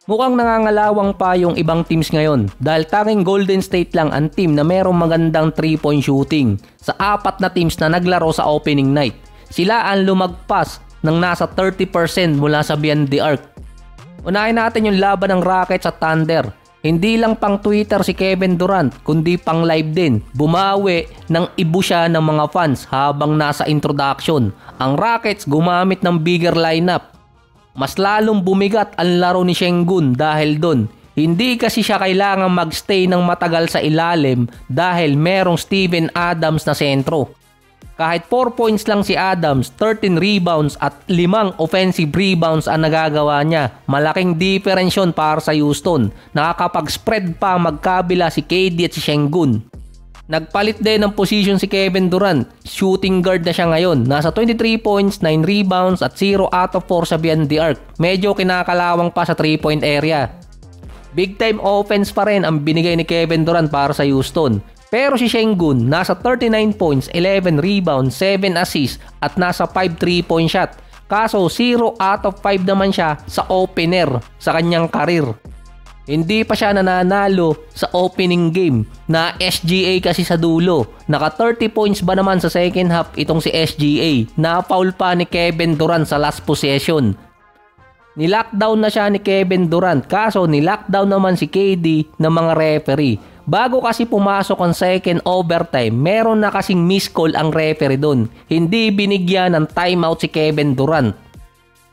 Mukhang nangangalawang pa yung ibang teams ngayon dahil tanging Golden State lang ang team na merong magandang 3-point shooting sa 4 na teams na naglaro sa opening night. Sila ang lumagpas ng nasa 30% mula sa beyond the arc. Unahin natin yung laban ng Rockets at Thunder. Hindi lang pang Twitter si Kevin Durant kundi pang live din. Bumawi ng ibo siya ng mga fans habang nasa introduction. Ang Rockets gumamit ng bigger lineup. Mas lalong bumigat ang laro ni Sengun dahil doon. Hindi kasi siya kailangang magstay ng matagal sa ilalim dahil merong Steven Adams na sentro. Kahit 4 points lang si Adams, 13 rebounds at 5 offensive rebounds ang nagagawa niya. Malaking difference yun para sa Houston. Nakakapag-spread pa magkabila si KD at si Sengun. Nagpalit din ng position si Kevin Durant. Shooting guard na siya ngayon. Nasa 23 points, 9 rebounds at 0 out of 4 sa beyond the arc. Medyo kinakalawang pa sa 3-point area. Big time offense pa rin ang binigay ni Kevin Durant para sa Houston. Pero si Sengun nasa 39 points, 11 rebounds, 7 assists at nasa 5 3-point shot. Kaso 0 out of 5 naman siya sa opener sa kanyang karir. Hindi pa siya nananalo sa opening game na SGA kasi sa dulo. Naka 30 points ba naman sa second half itong si SGA. Na-foul pa ni Kevin Durant sa last possession. Nilockdown na siya ni Kevin Durant kaso nilockdown naman si KD ng mga referee. Bago kasi pumasok ang second overtime, meron na kasing miss call ang referee doon. Hindi binigyan ng timeout si Kevin Durant.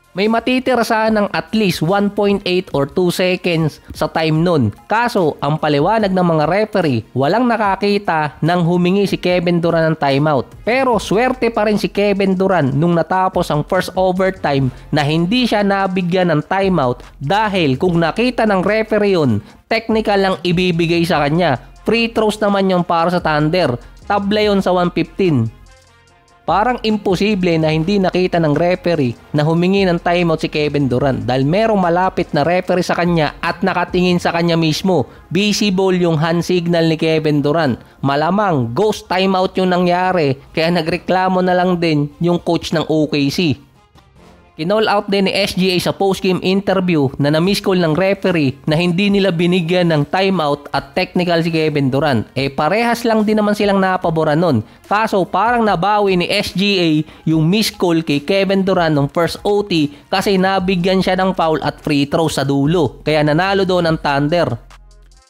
May matitira sana ng at least 1.8 or 2 seconds sa time nun. Kaso, ang paliwanag ng mga referee, walang nakakita nang humingi si Kevin Durant ng timeout. Pero swerte pa rin si Kevin Durant nung natapos ang first overtime na hindi siya nabigyan ng timeout dahil kung nakita ng referee yun, technical lang ibibigay sa kanya. Free throws naman yung para sa Thunder. Tabla yun sa 115. Parang imposible na hindi nakita ng referee na humingi ng timeout si Kevin Durant dahil merong malapit na referee sa kanya at nakatingin sa kanya mismo. Visible yung hand signal ni Kevin Durant. Malamang ghost timeout yung nangyari kaya nagreklamo na lang din yung coach ng OKC. Kinall out din ni SGA sa postgame interview na na-miss call ng referee na hindi nila binigyan ng timeout at technical si Kevin Durant. Parehas lang din naman silang napaboran nun. Kaso parang nabawi ni SGA yung miss call kay Kevin Durant ng first OT kasi nabigyan siya ng foul at free throw sa dulo. Kaya nanalo doon ang Thunder.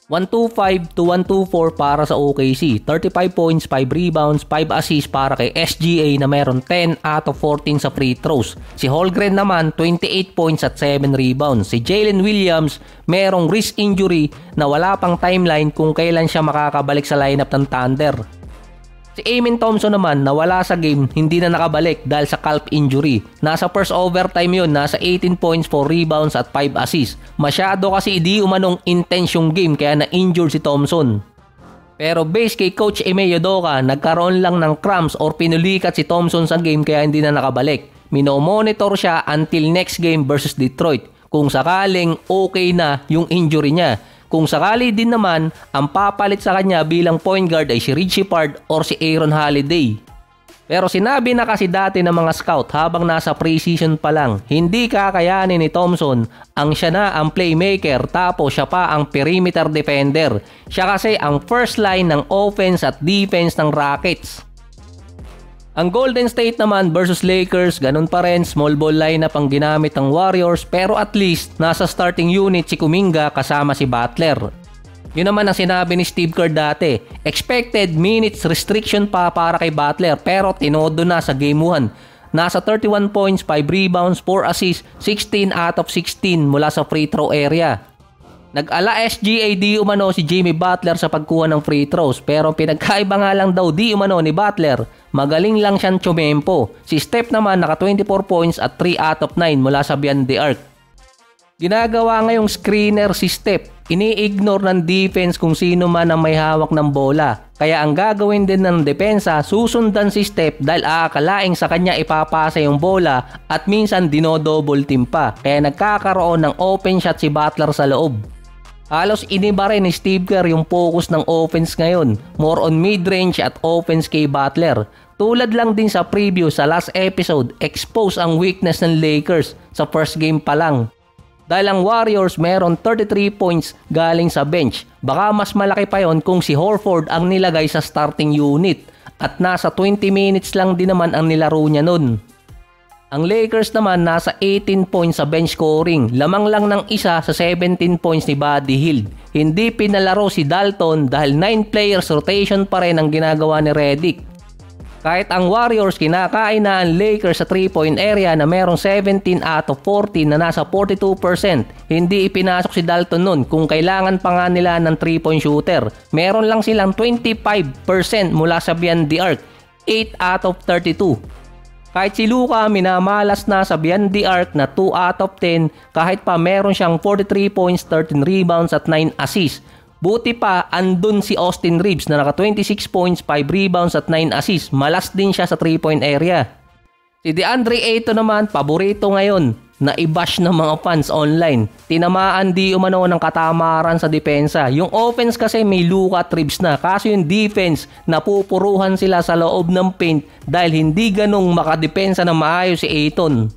125 to 124 para sa OKC. 35 points, 5 rebounds, 5 assists para kay SGA na meron 10 out of 14 sa free throws. Si Holmgren naman 28 points at 7 rebounds. Si Jalen Williams merong wrist injury na wala pang timeline kung kailan siya makakabalik sa lineup ng Thunder. Si Amen Thompson naman nawala sa game, hindi na nakabalik dahil sa calf injury. Nasa first overtime yun, nasa 18 points, 4 rebounds at 5 assists. Masyado kasi di umanong intense yung game kaya na-injured si Thompson. Pero base kay Coach Ime Udoka, nagkaroon lang ng cramps or pinulikat si Thompson sa game kaya hindi na nakabalik. Minomonitor siya until next game versus Detroit kung sakaling okay na yung injury niya. Kung sakali din naman, ang papalit sa kanya bilang point guard ay si Richie Pard or si Aaron Holiday. Pero sinabi na kasi dati ng mga scout habang nasa preseason pa lang, hindi kakayanin ni Thompson ang siya na ang playmaker tapos siya pa ang perimeter defender. Siya kasi ang first line ng offense at defense ng Rockets. Ang Golden State naman versus Lakers, ganun pa rin, small ball lineup ang ginamit ng Warriors pero at least nasa starting unit si Kuminga kasama si Butler. Yun naman ang sinabi ni Steve Kerr dati, expected minutes restriction pa para kay Butler pero tinodo na sa game 1. Nasa 31 points, 5 rebounds, 4 assists, 16 out of 16 mula sa free throw area. Nag-ala SGA di umano si Jimmy Butler sa pagkuha ng free throws pero pinagkaiba nga lang daw di umano ni Butler. Magaling lang siyang tsumempo. Si Steph naman naka 24 points at 3 out of 9 mula sa beyond the arc. Ginagawa ngayong screener si Steph. Ini-ignore ng defense kung sino man ang may hawak ng bola. Kaya ang gagawin din ng depensa, susundan si Steph dahil aakalaing sa kanya ipapasa yung bola at minsan dinodouble team pa. Kaya nagkakaroon ng open shot si Butler sa loob. Halos iniba rin ni Steve Kerr yung focus ng offense ngayon. More on mid-range at offense kay Butler. Tulad lang din sa preview sa last episode, expose ang weakness ng Lakers sa first game pa lang. Dahil ang Warriors meron 33 points galing sa bench. Baka mas malaki pa yon kung si Horford ang nilagay sa starting unit. At nasa 20 minutes lang din naman ang nilaro niya nun. Ang Lakers naman nasa 18 points sa bench scoring. Lamang lang ng isa sa 17 points ni Buddy Hield. Hindi pinalaro si Dalton dahil 9 players rotation pa rin ang ginagawa ni Redick. Kahit ang Warriors kinakain na ang Lakers sa 3-point area na merong 17 out of 14 na nasa 42%. Hindi ipinasok si Dalton nun kung kailangan pa nga nila ng 3-point shooter. Meron lang silang 25% mula sa beyond the arc, 8 out of 32. Kahit si Luka minamalas na sa beyond the arc na 2 out of 10 kahit pa meron siyang 43 points, 13 rebounds at 9 assists. Buti pa andun si Austin Reeves na naka 26 points, 5 rebounds at 9 assists. Malas din siya sa 3-point area. Si DeAndre Ayton naman, paborito ngayon na i-bash ng mga fans online. Tinamaan di umano ng katamaran sa depensa. Yung offense kasi may Luka at Reeves na. Kaso yung defense, napupuruhan sila sa loob ng paint dahil hindi ganong makadepensa na maayos si Ayton.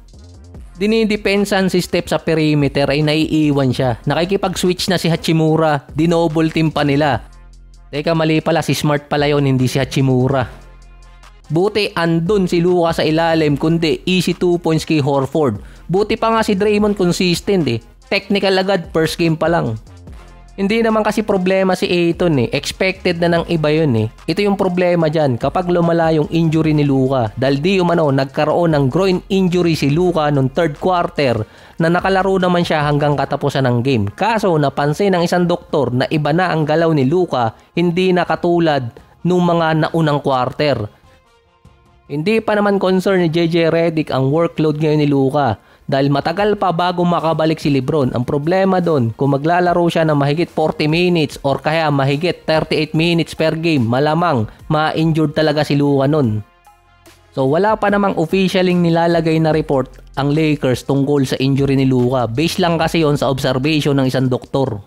Dinidepensan si Steph sa perimeter ay naiiwan siya. Nakikipag-switch na si Hachimura. Dinouble team pa nila. Teka, mali pala, si Smart pala yun, hindi si Hachimura. Buti andun si Luka sa ilalim, kundi easy 2 points kay Horford. Buti pa nga si Draymond consistent eh. Technical agad, first game pa lang. Hindi naman kasi problema si Ayton eh. Expected na ng iba yun eh. Ito yung problema dyan kapag lumala yung injury ni Luka. Dahil di umano nagkaroon ng groin injury si Luka noong third quarter na nakalaro naman siya hanggang katapusan ng game. Kaso napansin ng isang doktor na iba na ang galaw ni Luka, hindi na katulad nung mga naunang quarter. Hindi pa naman concern ni JJ Redick ang workload ngayon ni Luka. Dahil matagal pa bago makabalik si LeBron. Ang problema doon, kung maglalaro siya ng mahigit 40 minutes or kaya mahigit 38 minutes per game, malamang ma-injured talaga si Luka nun. So wala pa namang officialing nilalagay na report ang Lakers tungkol sa injury ni Luka. Base lang kasi yon sa observation ng isang doktor.